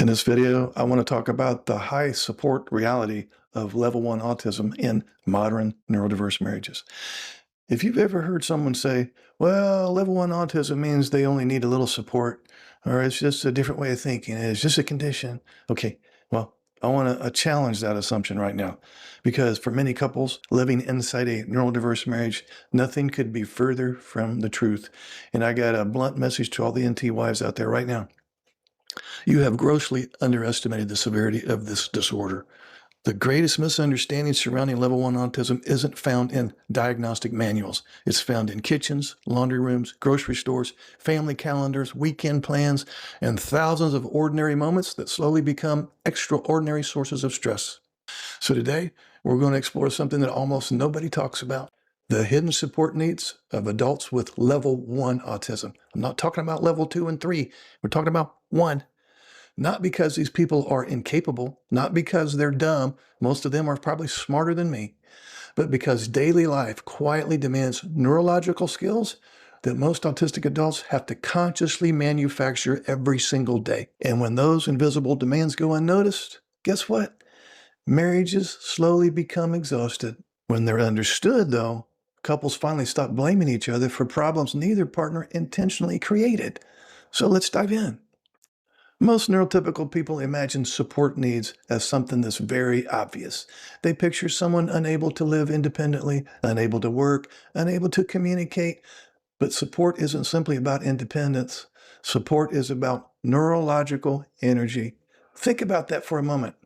In this video, I want to talk about the high support reality of level 1 autism in modern neurodiverse marriages. If you've ever heard someone say, well, level 1 autism means they only need a little support, or it's just a different way of thinking, it's just a condition. Okay, well, I want to challenge that assumption right now, because for many couples living inside a neurodiverse marriage, nothing could be further from the truth. And I got a blunt message to all the NT wives out there right now. You have grossly underestimated the severity of this disorder. The greatest misunderstanding surrounding level 1 autism isn't found in diagnostic manuals. It's found in kitchens, laundry rooms, grocery stores, family calendars, weekend plans, and thousands of ordinary moments that slowly become extraordinary sources of stress. So today, we're going to explore something that almost nobody talks about: the hidden support needs of adults with level 1 autism. I'm not talking about level 2 and 3. We're talking about 1. Not because these people are incapable, not because they're dumb, most of them are probably smarter than me, but because daily life quietly demands neurological skills that most autistic adults have to consciously manufacture every single day. And when those invisible demands go unnoticed, guess what? Marriages slowly become exhausted. When they're understood, though, couples finally stop blaming each other for problems neither partner intentionally created. So let's dive in. Most neurotypical people imagine support needs as something that's very obvious. They picture someone unable to live independently, unable to work, unable to communicate. But support isn't simply about independence. Support is about neurological energy. Think about that for a moment.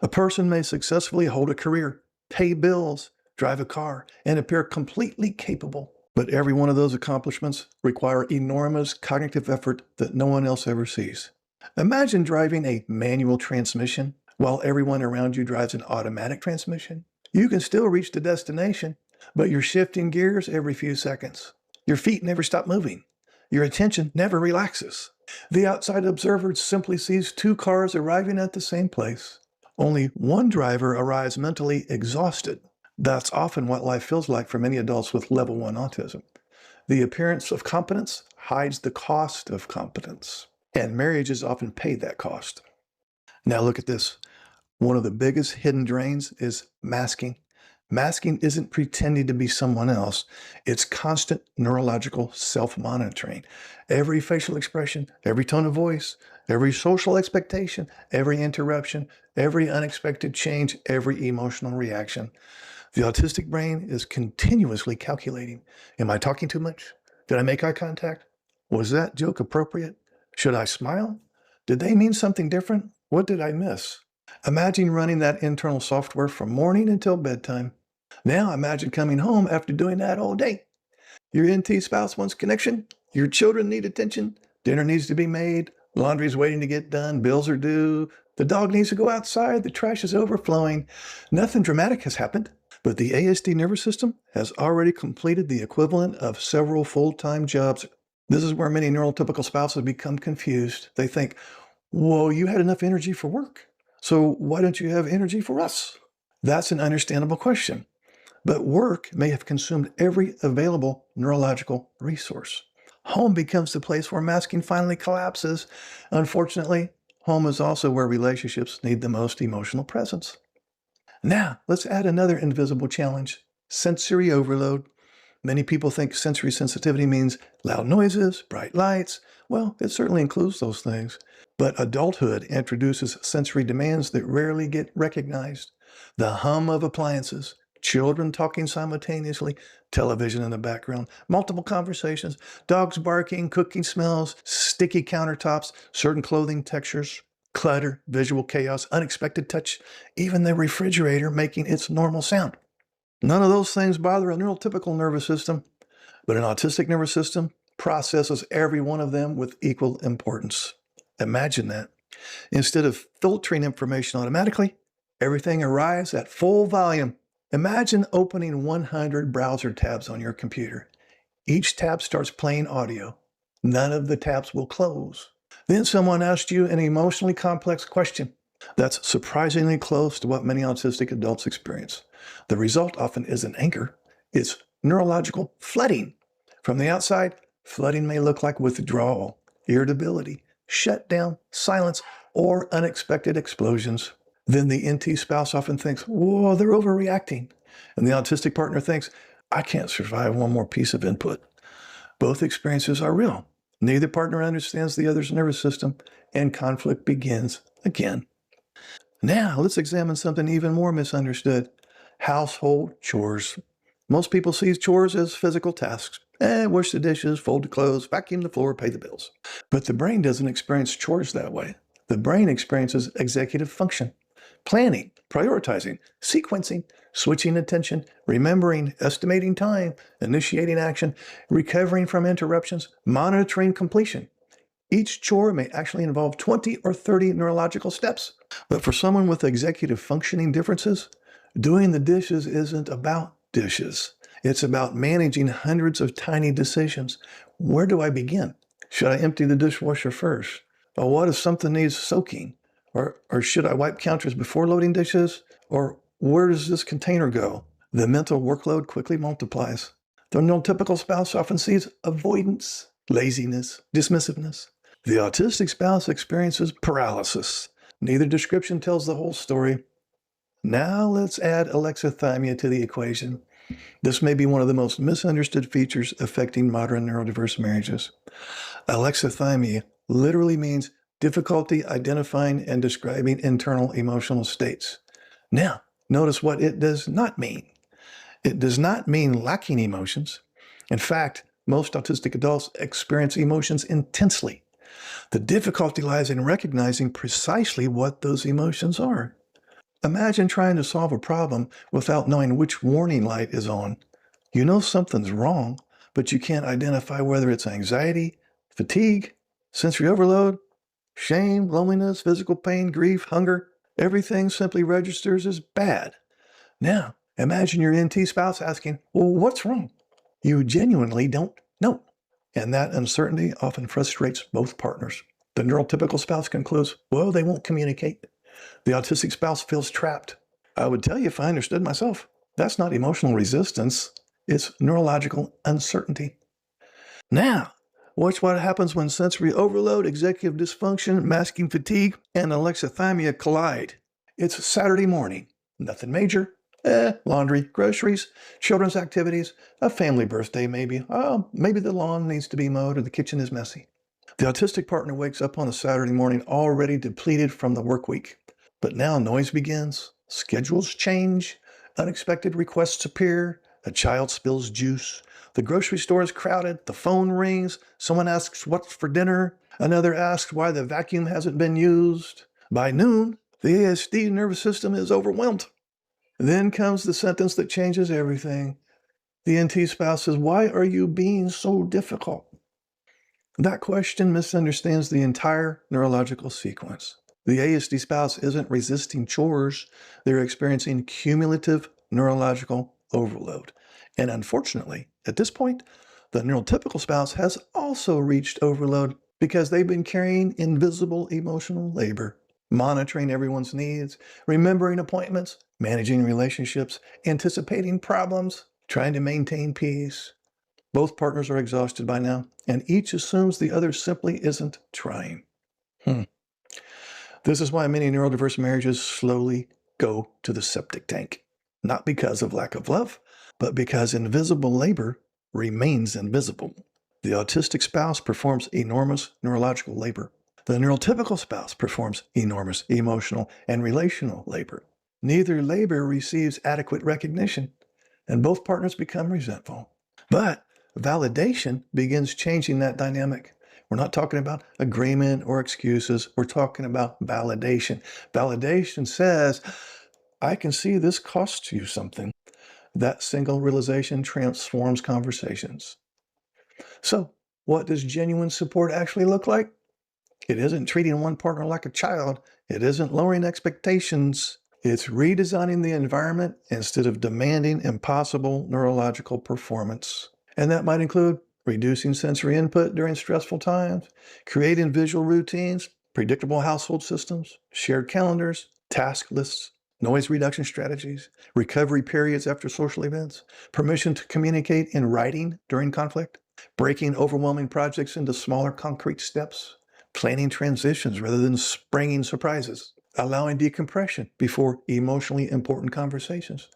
A person may successfully hold a career, pay bills, drive a car, and appear completely capable. But every one of those accomplishments require enormous cognitive effort that no one else ever sees. Imagine driving a manual transmission while everyone around you drives an automatic transmission. You can still reach the destination, but you're shifting gears every few seconds. Your feet never stop moving. Your attention never relaxes. The outside observer simply sees two cars arriving at the same place. Only one driver arrives mentally exhausted. That's often what life feels like for many adults with level 1 autism. The appearance of competence hides the cost of competence. And marriages often pay that cost. Now look at this. One of the biggest hidden drains is masking. Masking isn't pretending to be someone else. It's constant neurological self-monitoring. Every facial expression, every tone of voice, every social expectation, every interruption, every unexpected change, every emotional reaction. The autistic brain is continuously calculating. Am I talking too much? Did I make eye contact? Was that joke appropriate? Should I smile? Did they mean something different? What did I miss? Imagine running that internal software from morning until bedtime. Now imagine coming home after doing that all day. Your NT spouse wants connection. Your children need attention. Dinner needs to be made. Laundry's waiting to get done. Bills are due. The dog needs to go outside. The trash is overflowing. Nothing dramatic has happened, but the ASD nervous system has already completed the equivalent of several full-time jobs. This is where many neurotypical spouses become confused. They think, well, you had enough energy for work, so why don't you have energy for us? That's an understandable question. But work may have consumed every available neurological resource. Home becomes the place where masking finally collapses. Unfortunately, home is also where relationships need the most emotional presence. Now, let's add another invisible challenge: sensory overload. Many people think sensory sensitivity means loud noises, bright lights. Well, it certainly includes those things. But adulthood introduces sensory demands that rarely get recognized. The hum of appliances, children talking simultaneously, television in the background, multiple conversations, dogs barking, cooking smells, sticky countertops, certain clothing textures, clutter, visual chaos, unexpected touch, even the refrigerator making its normal sound. None of those things bother a neurotypical nervous system, but an autistic nervous system processes every one of them with equal importance. Imagine that. Instead of filtering information automatically, everything arrives at full volume. Imagine opening 100 browser tabs on your computer. Each tab starts playing audio. None of the tabs will close. Then someone asks you an emotionally complex question that's surprisingly close to what many autistic adults experience. The result often isn't anger, it's neurological flooding. From the outside, flooding may look like withdrawal, irritability, shutdown, silence, or unexpected explosions. Then the NT spouse often thinks, whoa, they're overreacting. And the autistic partner thinks, I can't survive one more piece of input. Both experiences are real. Neither partner understands the other's nervous system, and conflict begins again. Now, let's examine something even more misunderstood: household chores. Most people see chores as physical tasks. Wash the dishes, fold the clothes, vacuum the floor, pay the bills. But the brain doesn't experience chores that way. The brain experiences executive function: planning, prioritizing, sequencing, switching attention, remembering, estimating time, initiating action, recovering from interruptions, monitoring completion. Each chore may actually involve 20 or 30 neurological steps. But for someone with executive functioning differences, doing the dishes isn't about dishes. It's about managing hundreds of tiny decisions. Where do I begin? Should I empty the dishwasher first? Or what if something needs soaking? Or should I wipe counters before loading dishes? Or where does this container go? The mental workload quickly multiplies. The neurotypical spouse often sees avoidance, laziness, dismissiveness. The autistic spouse experiences paralysis. Neither description tells the whole story. Now let's add alexithymia to the equation. This may be one of the most misunderstood features affecting modern neurodiverse marriages. Alexithymia literally means difficulty identifying and describing internal emotional states. Now, notice what it does not mean. It does not mean lacking emotions. In fact, most autistic adults experience emotions intensely. The difficulty lies in recognizing precisely what those emotions are. Imagine trying to solve a problem without knowing which warning light is on. You know something's wrong, but you can't identify whether it's anxiety, fatigue, sensory overload, shame, loneliness, physical pain, grief, hunger. Everything simply registers as bad. Now, imagine your NT spouse asking, well, what's wrong? You genuinely don't know. And that uncertainty often frustrates both partners. The neurotypical spouse concludes, well, they won't communicate. The autistic spouse feels trapped. I would tell you if I understood myself. That's not emotional resistance. It's neurological uncertainty. Now, watch what happens when sensory overload, executive dysfunction, masking fatigue, and alexithymia collide. It's Saturday morning. Nothing major. Laundry, groceries, children's activities, a family birthday maybe. Oh, maybe the lawn needs to be mowed or the kitchen is messy. The autistic partner wakes up on a Saturday morning already depleted from the work week. But now noise begins, schedules change, unexpected requests appear, a child spills juice, the grocery store is crowded, the phone rings, someone asks what's for dinner, another asks why the vacuum hasn't been used. By noon, the ASD nervous system is overwhelmed. Then comes the sentence that changes everything. The NT spouse says, why are you being so difficult? That question misunderstands the entire neurological sequence. The ASD spouse isn't resisting chores. They're experiencing cumulative neurological overload. And unfortunately, at this point, the neurotypical spouse has also reached overload because they've been carrying invisible emotional labor, monitoring everyone's needs, remembering appointments, managing relationships, anticipating problems, trying to maintain peace. Both partners are exhausted by now, and each assumes the other simply isn't trying. This is why many neurodiverse marriages slowly go to the septic tank. Not because of lack of love, but because invisible labor remains invisible. The autistic spouse performs enormous neurological labor. The neurotypical spouse performs enormous emotional and relational labor. Neither labor receives adequate recognition, and both partners become resentful. But validation begins changing that dynamic. We're not talking about agreement or excuses. We're talking about validation. Validation says, I can see this costs you something. That single realization transforms conversations. So, what does genuine support actually look like? It isn't treating one partner like a child. It isn't lowering expectations. It's redesigning the environment instead of demanding impossible neurological performance. And that might include reducing sensory input during stressful times, creating visual routines, predictable household systems, shared calendars, task lists, noise reduction strategies, recovery periods after social events, permission to communicate in writing during conflict, breaking overwhelming projects into smaller concrete steps, planning transitions rather than springing surprises, allowing decompression before emotionally important conversations.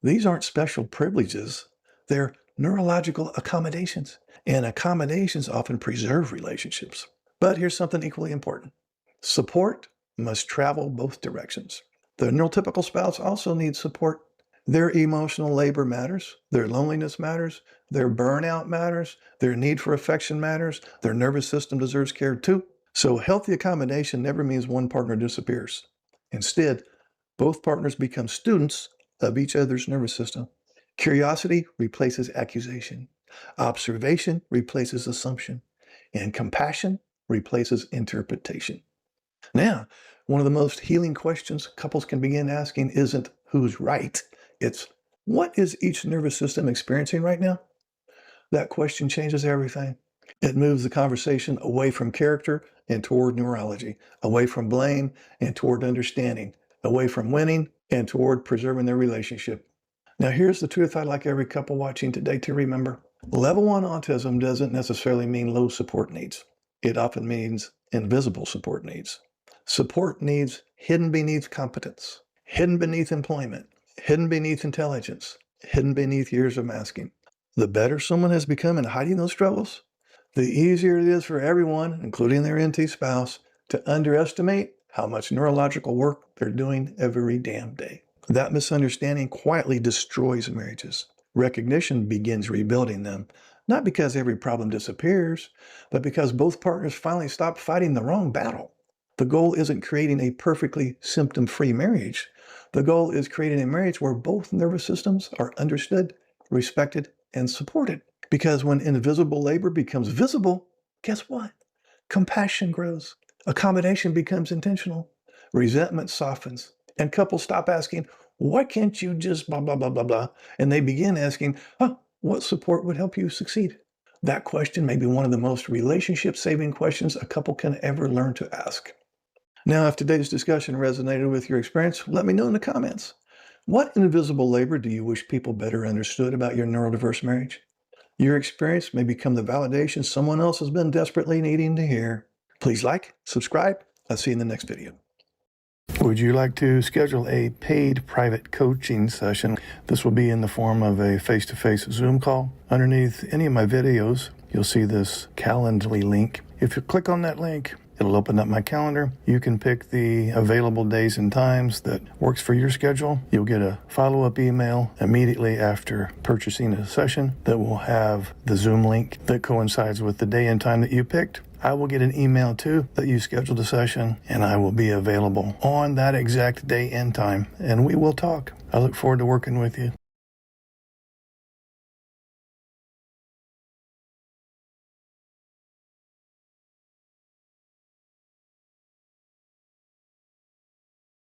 These aren't special privileges, they're neurological accommodations, and accommodations often preserve relationships. But here's something equally important. Support must travel both directions. The neurotypical spouse also needs support. Their emotional labor matters, their loneliness matters, their burnout matters, their need for affection matters, their nervous system deserves care too. So healthy accommodation never means one partner disappears. Instead, both partners become students of each other's nervous system. Curiosity replaces accusation. Observation replaces assumption. And compassion replaces interpretation. Now, one of the most healing questions couples can begin asking isn't who's right, it's what is each nervous system experiencing right now? That question changes everything. It moves the conversation away from character and toward neurology, away from blame and toward understanding, away from winning and toward preserving their relationship. Now, here's the truth I'd like every couple watching today to remember. Level 1 autism doesn't necessarily mean low support needs. It often means invisible support needs. Support needs hidden beneath competence, hidden beneath employment, hidden beneath intelligence, hidden beneath years of masking. The better someone has become in hiding those struggles, the easier it is for everyone, including their NT spouse, to underestimate how much neurological work they're doing every damn day. That misunderstanding quietly destroys marriages. Recognition begins rebuilding them, not because every problem disappears, but because both partners finally stop fighting the wrong battle. The goal isn't creating a perfectly symptom-free marriage. The goal is creating a marriage where both nervous systems are understood, respected, and supported. Because when invisible labor becomes visible, guess what? Compassion grows. Accommodation becomes intentional. Resentment softens. And couples stop asking, why can't you just blah, blah, blah, blah, blah? And they begin asking, what support would help you succeed? That question may be one of the most relationship-saving questions a couple can ever learn to ask. Now, if today's discussion resonated with your experience, let me know in the comments. What invisible labor do you wish people better understood about your neurodiverse marriage? Your experience may become the validation someone else has been desperately needing to hear. Please like, subscribe. I'll see you in the next video. Would you like to schedule a paid private coaching session? This will be in the form of a face-to-face Zoom call. Underneath any of my videos, you'll see this Calendly link. If you click on that link, it'll open up my calendar. You can pick the available days and times that works for your schedule. You'll get a follow-up email immediately after purchasing a session that will have the Zoom link that coincides with the day and time that you picked. I will get an email too that you scheduled a session, and I will be available on that exact day and time, and we will talk. I look forward to working with you.